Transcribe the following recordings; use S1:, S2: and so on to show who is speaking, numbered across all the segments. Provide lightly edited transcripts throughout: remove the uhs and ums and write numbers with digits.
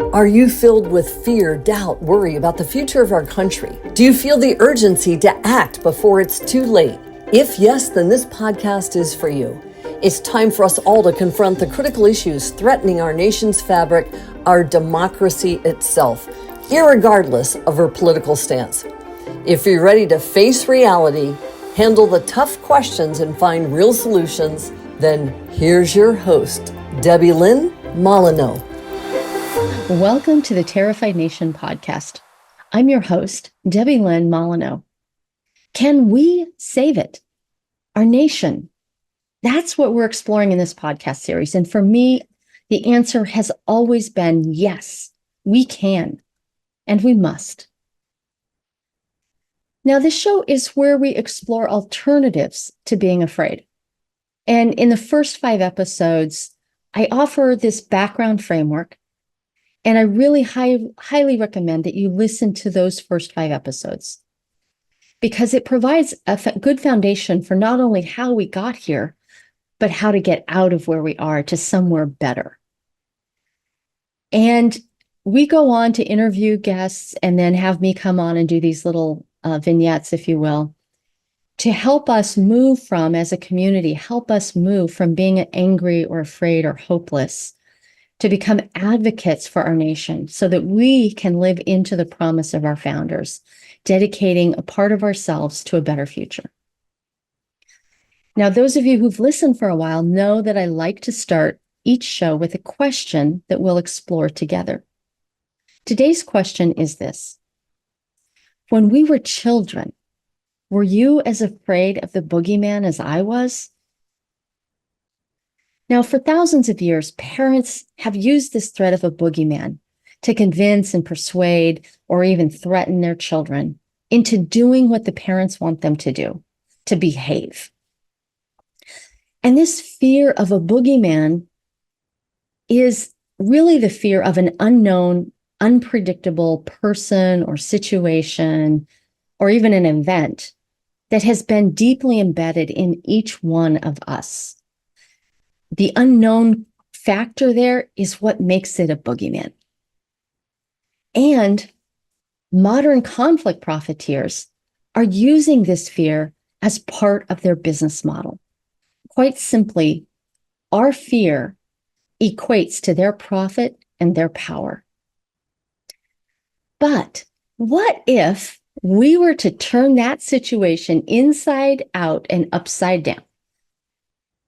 S1: Are you filled with fear, doubt, worry about the future of our country? Do you feel the urgency to act before it's too late? If yes, then this podcast is for you. It's time for us all to confront the critical issues threatening our nation's fabric, our democracy itself, irregardless of our political stance. If you're ready to face reality, handle the tough questions, and find real solutions, then here's your host, Debilyn Molineaux.
S2: Welcome to the Terrified Nation podcast. I'm your host, Debilyn Molineaux. Can we save it? Our nation? That's what we're exploring in this podcast series. And for me, the answer has always been yes, we can, and we must. Now, this show is where we explore alternatives to being afraid. And in the first 5 episodes, I offer this background framework. And I really highly recommend that you listen to those first 5 episodes because it provides a good foundation for not only how we got here, but how to get out of where we are to somewhere better. And we go on to interview guests and then have me come on and do these little vignettes, if you will, to help us move from, as a community, help us move from being angry or afraid or hopeless to become advocates for our nation so that we can live into the promise of our founders, dedicating a part of ourselves to a better future. Now, those of you who've listened for a while know that I like to start each show with a question that we'll explore together. Today's question is this: when we were children, were you as afraid of the Bogeyman as I was? Now, for thousands of years, parents have used this threat of a boogeyman to convince and persuade or even threaten their children into doing what the parents want them to do, to behave. And this fear of a boogeyman is really the fear of an unknown, unpredictable person or situation, or even an event that has been deeply embedded in each one of us. The unknown factor there is what makes it a boogeyman. And modern conflict profiteers are using this fear as part of their business model. Quite simply, our fear equates to their profit and their power. But what if we were to turn that situation inside out and upside down?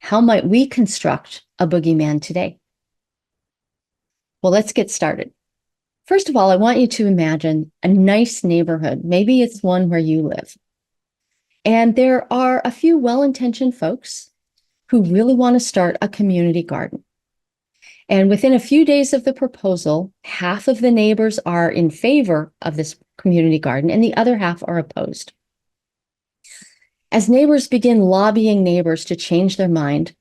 S2: How might we construct a boogeyman today? Well, let's get started. First of all, I want you to imagine a nice neighborhood. Maybe it's one where you live. And there are a few well-intentioned folks who really want to start a community garden. And within a few days of the proposal, half of the neighbors are in favor of this community garden and the other half are opposed. As neighbors begin lobbying neighbors to change their mind,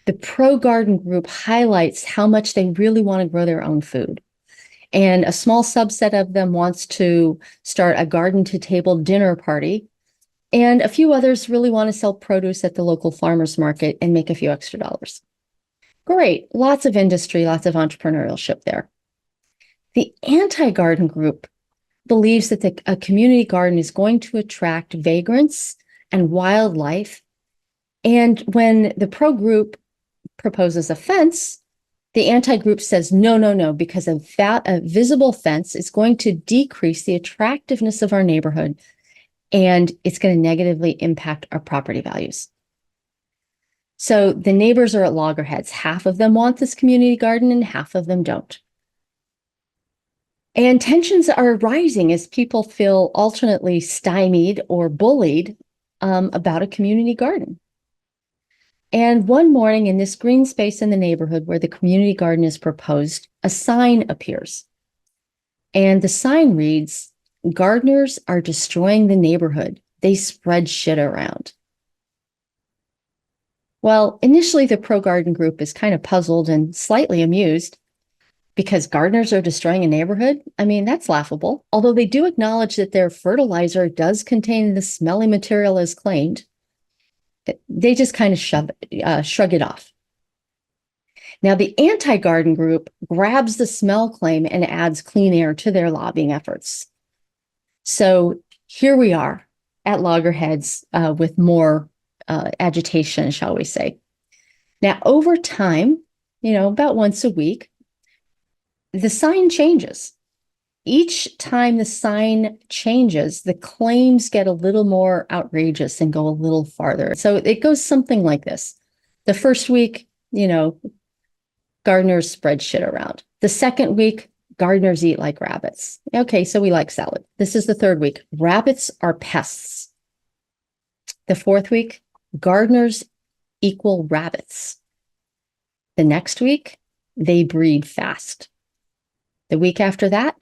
S2: the pro-garden group highlights how much they really want to grow their own food. And a small subset of them wants to start a garden-to-table dinner party. And a few others really want to sell produce at the local farmers market and make a few extra dollars. Great, lots of industry, lots of entrepreneurship there. The anti-garden group believes that a community garden is going to attract vagrants and wildlife. And when the pro group proposes a fence, the anti-group says, no, because a visible fence is going to decrease the attractiveness of our neighborhood and it's going to negatively impact our property values. So the neighbors are at loggerheads. Half of them want this community garden and half of them don't. And tensions are rising as people feel alternately stymied or bullied about a community garden. And one morning in this green space in the neighborhood where the community garden is proposed, a sign appears. And the sign reads, "Gardeners are destroying the neighborhood. They spread shit around." Well, initially the pro-garden group is kind of puzzled and slightly amused because gardeners are destroying a neighborhood. I mean, that's laughable. Although they do acknowledge that their fertilizer does contain the smelly material as claimed, they just kind of shrug it off. Now, the anti-garden group grabs the smell claim and adds clean air to their lobbying efforts. So here we are at loggerheads with more agitation, shall we say. Now, over time, about once a week, the sign changes. Each time the sign changes, the claims get a little more outrageous and go a little farther. So it goes something like this. The first week, gardeners spread shit around. The second week, gardeners eat like rabbits. Okay, so we like salad. This is the third week. Rabbits are pests. The fourth week, gardeners equal rabbits. The next week, they breed fast. The week after that,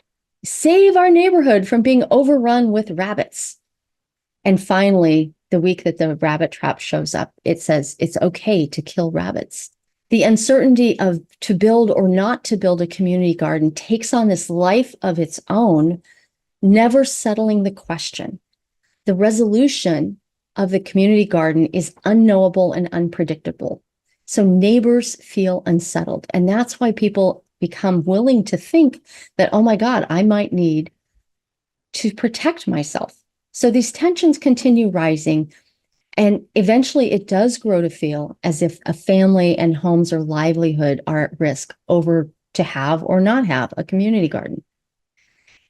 S2: save our neighborhood from being overrun with rabbits. And finally, the week that the rabbit trap shows up, it says it's okay to kill rabbits. The uncertainty of to build or not to build a community garden takes on this life of its own, never settling the question. The resolution of the community garden is unknowable and unpredictable. So neighbors feel unsettled. And that's why people become willing to think that, oh my God, I might need to protect myself. So these tensions continue rising. And eventually it does grow to feel as if a family and homes or livelihood are at risk over to have or not have a community garden.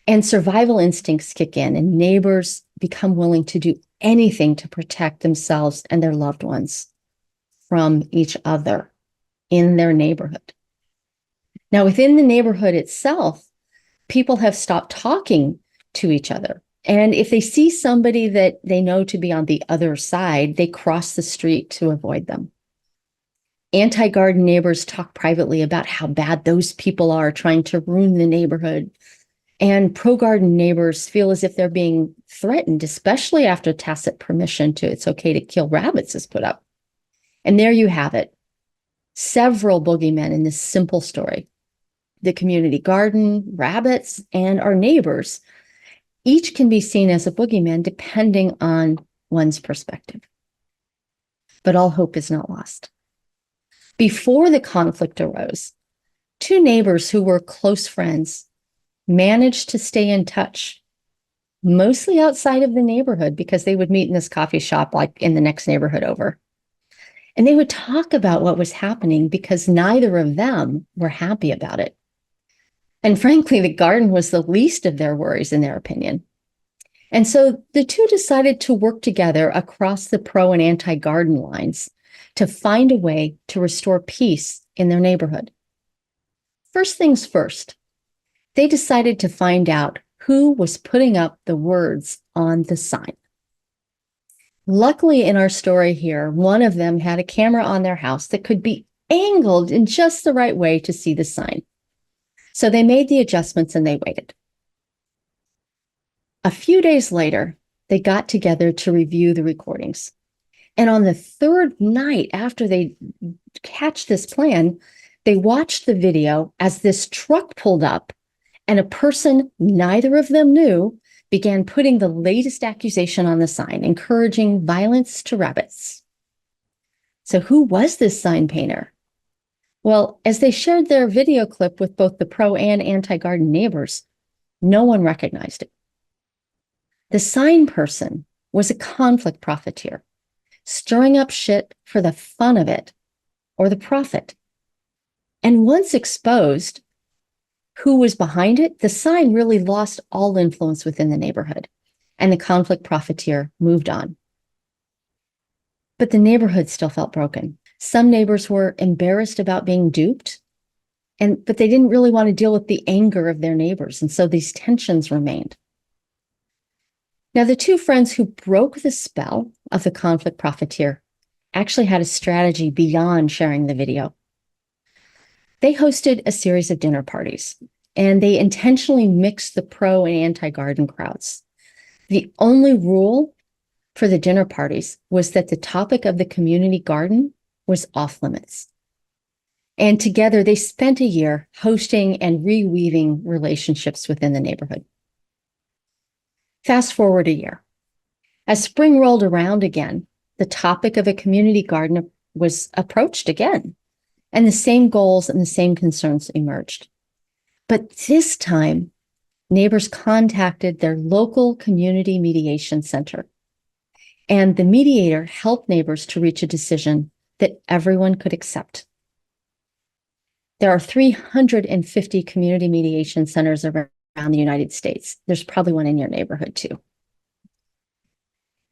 S2: And survival instincts kick in and neighbors become willing to do anything to protect themselves and their loved ones from each other in their neighborhood. Now, within the neighborhood itself, people have stopped talking to each other. And if they see somebody that they know to be on the other side, they cross the street to avoid them. Anti-garden neighbors talk privately about how bad those people are trying to ruin the neighborhood. And pro-garden neighbors feel as if they're being threatened, especially after tacit permission to it's okay to kill rabbits is put up. And there you have it. Several boogeymen in this simple story. The community garden, rabbits, and our neighbors each can be seen as a boogeyman depending on one's perspective. But all hope is not lost. Before the conflict arose, two neighbors who were close friends managed to stay in touch, mostly outside of the neighborhood because they would meet in this coffee shop like in the next neighborhood over. And they would talk about what was happening because neither of them were happy about it. And frankly, the garden was the least of their worries in their opinion. And so the two decided to work together across the pro and anti-garden lines to find a way to restore peace in their neighborhood. First things first, they decided to find out who was putting up the words on the sign. Luckily, in our story here, one of them had a camera on their house that could be angled in just the right way to see the sign. So they made the adjustments and they waited. A few days later, they got together to review the recordings. And on the third night after they hatched this plan, they watched the video as this truck pulled up and a person neither of them knew began putting the latest accusation on the sign, encouraging violence to rabbits. So who was this sign painter? Well, as they shared their video clip with both the pro and anti-garden neighbors, no one recognized it. The sign person was a conflict profiteer, stirring up shit for the fun of it or the profit. And once exposed who was behind it, the sign really lost all influence within the neighborhood, and the conflict profiteer moved on. But the neighborhood still felt broken. Some neighbors were embarrassed about being duped, but they didn't really want to deal with the anger of their neighbors, and so these tensions remained. Now, the two friends who broke the spell of the conflict profiteer actually had a strategy beyond sharing the video. They hosted a series of dinner parties, and they intentionally mixed the pro and anti-garden crowds. The only rule for the dinner parties was that the topic of the community garden was off limits. And together they spent a year hosting and reweaving relationships within the neighborhood. Fast forward a year. As spring rolled around again, the topic of a community garden was approached again. and the same goals and the same concerns emerged. But this time, neighbors contacted their local community mediation center, and the mediator helped neighbors to reach a decision that everyone could accept. There are 350 community mediation centers around the United States. There's probably one in your neighborhood too.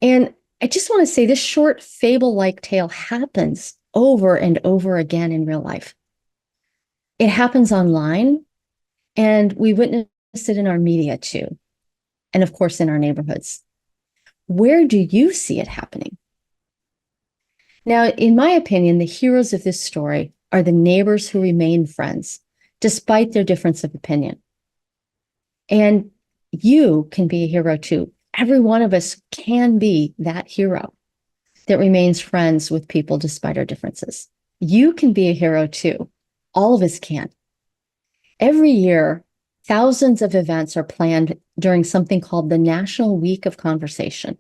S2: And I just want to say this short fable-like tale happens over and over again in real life. It happens online, and we witness it in our media too, and of course in our neighborhoods. Where do you see it happening? Now, in my opinion, the heroes of this story are the neighbors who remain friends, despite their difference of opinion. And you can be a hero too. Every one of us can be that hero that remains friends with people despite our differences. You can be a hero too. All of us can. Every year, thousands of events are planned during something called the National Week of Conversation.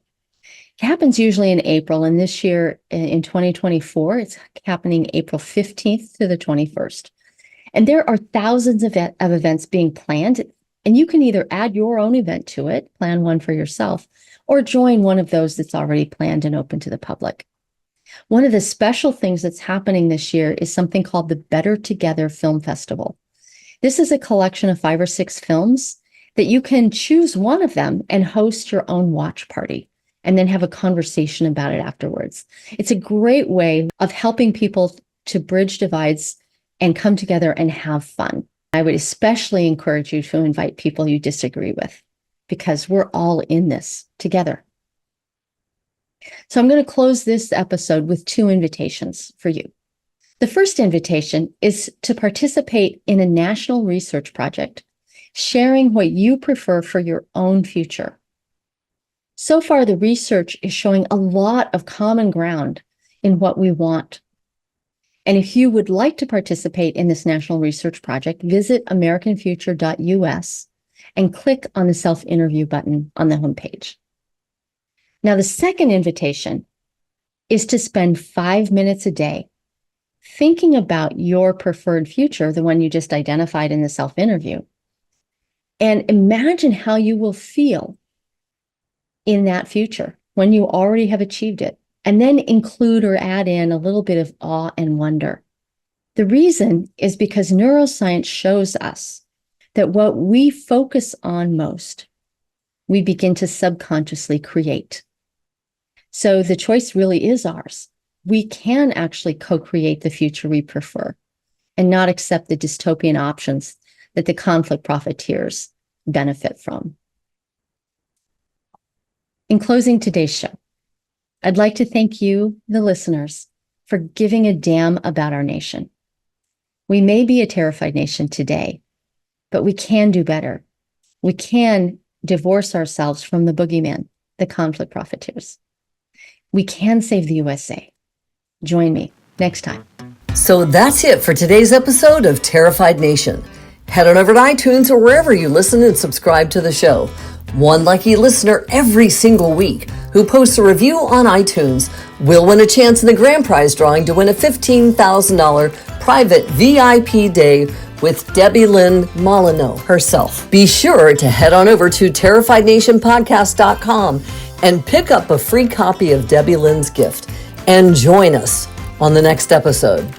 S2: It happens usually in April, and this year in 2024, it's happening April 15th to the 21st. And there are thousands of events being planned, and you can either add your own event to it, plan one for yourself, or join one of those that's already planned and open to the public. One of the special things that's happening this year is something called the Better Together Film Festival. This is a collection of 5 or 6 films that you can choose one of them and host your own watch party, and then have a conversation about it afterwards. It's a great way of helping people to bridge divides and come together and have fun. I would especially encourage you to invite people you disagree with, because we're all in this together. So I'm going to close this episode with 2 invitations for you. The first invitation is to participate in a national research project, sharing what you prefer for your own future. So far, the research is showing a lot of common ground in what we want. And if you would like to participate in this national research project, visit americanfuture.us and click on the self-interview button on the homepage. Now, the second invitation is to spend 5 minutes a day thinking about your preferred future, the one you just identified in the self-interview, and imagine how you will feel in that future when you already have achieved it, and then include or add in a little bit of awe and wonder. The reason is because neuroscience shows us that what we focus on most, we begin to subconsciously create. So the choice really is ours. We can actually co-create the future we prefer and not accept the dystopian options that the conflict profiteers benefit from. In closing today's show, I'd like to thank you, the listeners, for giving a damn about our nation. We may be a terrified nation today, but we can do better. We can divorce ourselves from the Bogeyman, the conflict profiteers. We can save the USA. Join me next time.
S1: So that's it for today's episode of Terrified Nation. Head on over to iTunes or wherever you listen and subscribe to the show. One lucky listener every single week who posts a review on iTunes will win a chance in the grand prize drawing to win a $15,000 private VIP day with Debilyn Molineaux herself. Be sure to head on over to terrifiednationpodcast.com and pick up a free copy of Debilyn's gift and join us on the next episode.